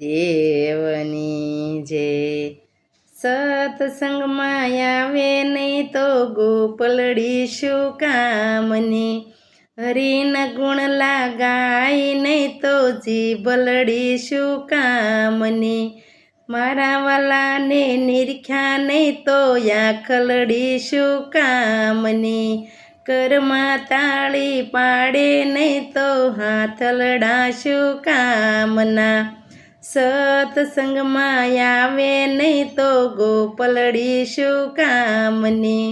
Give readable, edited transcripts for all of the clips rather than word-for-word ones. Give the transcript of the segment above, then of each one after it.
દેવની જે સત્સંગમાં આવે નહીં તો ગોપલડી શું કામની, હરિના ગુણ લાગાય નહીં તો જીભલડી શું કામની, મારા વાલાને નિરખ્યા નહીં તો આંખલડી શું કામની, કરમાં તાળી પાડે નહીં તો હાથલડા શું કામના, સત્સંગમાં આવે નહીં તો ગોપલડી શું કામની,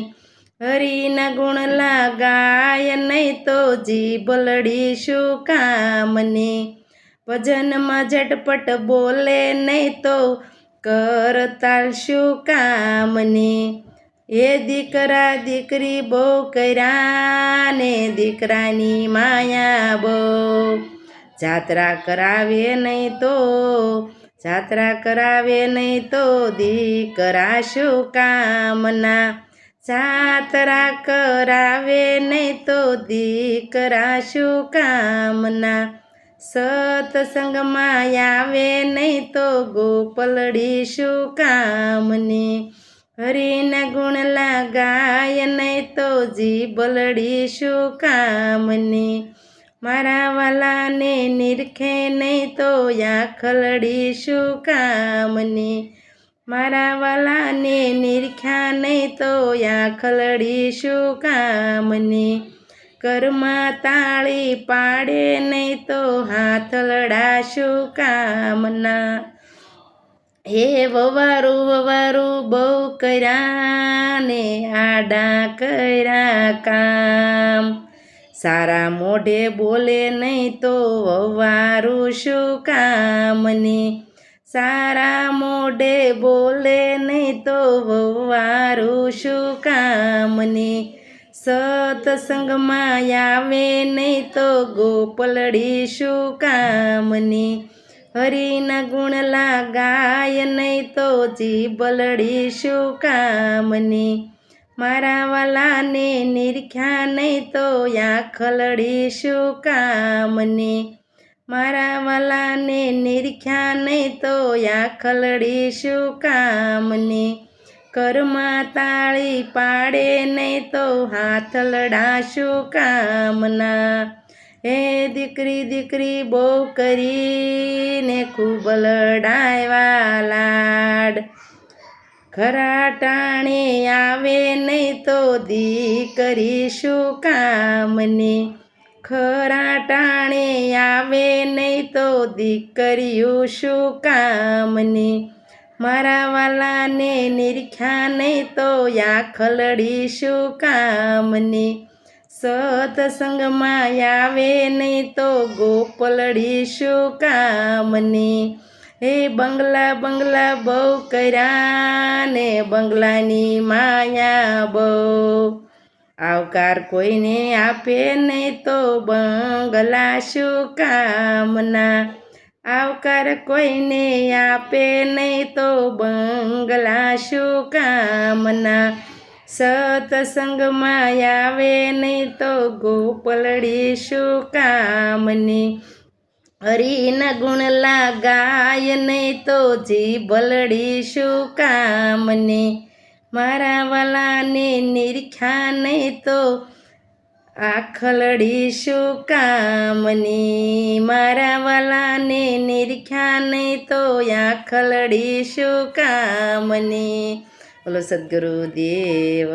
હરિના ગુણ લાગાય નહીં તો જીભલડી શું કામની, ભજનમાં ઝટપટ બોલે નહીં તો કરતાલ શું કામની, એ દીકરા દીકરી બહુ કર્યા ને દીકરાની માયા બહુ, જાત્રા કરાવે નહીં તો દીકરા શું કામના, જાત્રા કરાવે નહીં તો દીકરા શું કામના, સત્સંગમાં આવે નહીં તો ગોપલડી શું કામની, હરિના ગુણ લાગાય નહીં તો જીભલડી શું કામની, મારા વાલાને નિરખે નહીં તો આંખલડી શું કામની, મારા વાલાને નિરખ્યા નહીં તો આંખલડી શું કામની, કરમાં તાળી પાડે નહીં તો હાથલડા શું કામના, હે વવારું બહુ કર્યા ને આડા કર્યા કામ, સારા મોઢે બોલે નહીં તો વવારું શું કામની, સારા મોઢે બોલે નહીં તો વવારું શું કામની, સત્સંગમાં આવે નહીં તો ગોપલડી શું કામની, હરિના ગુણ લાગાય નહીં તો જીભલડી શું કામની, મારા વાલાને નિરખ્યા નહીં તો આંખલડી શું કામની, મારા વાલાને નિરખ્યા નહીં તો આંખલડી શું કામની, કરમાં તાળી પાડે નહીં તો હાથલડા શું કામના, હે દીકરી બહુ કરીને ખૂબ લડાવ્યા લાડ, ખરા ટાણે આવે નહીં તો દીકરી શું કામની, ખરા ટાણે આવે નહીં તો દીકરીયું શું કામની, મારા વાલાને નિરખ્યા નહીં તો આંખલડી શું કામની, સત્સંગમાં આવે નહીં તો ગોપલડી શું કામની, હે બંગલા બહુ કર્યા ને બંગલાની માયા બહુ, આવકાર કોઈને આપે નહીં તો બંગલા શું કામના, આવકાર કોઈને આપે નહીં તો બંગલા શું કામના, સત્સંગમાં આવે નહીં તો ગોપલડી શું કામની, હરિના ગુણ લાગાય નહીં તો જીભલડી શું કામની, મારા વાલાને નિરખ્યા નહીં તો આંખલડી શું કામની, મારા વાલાને નિરખ્યા નહીં તો આંખલડી શું કામની, બોલો સદગુરુ દેવ।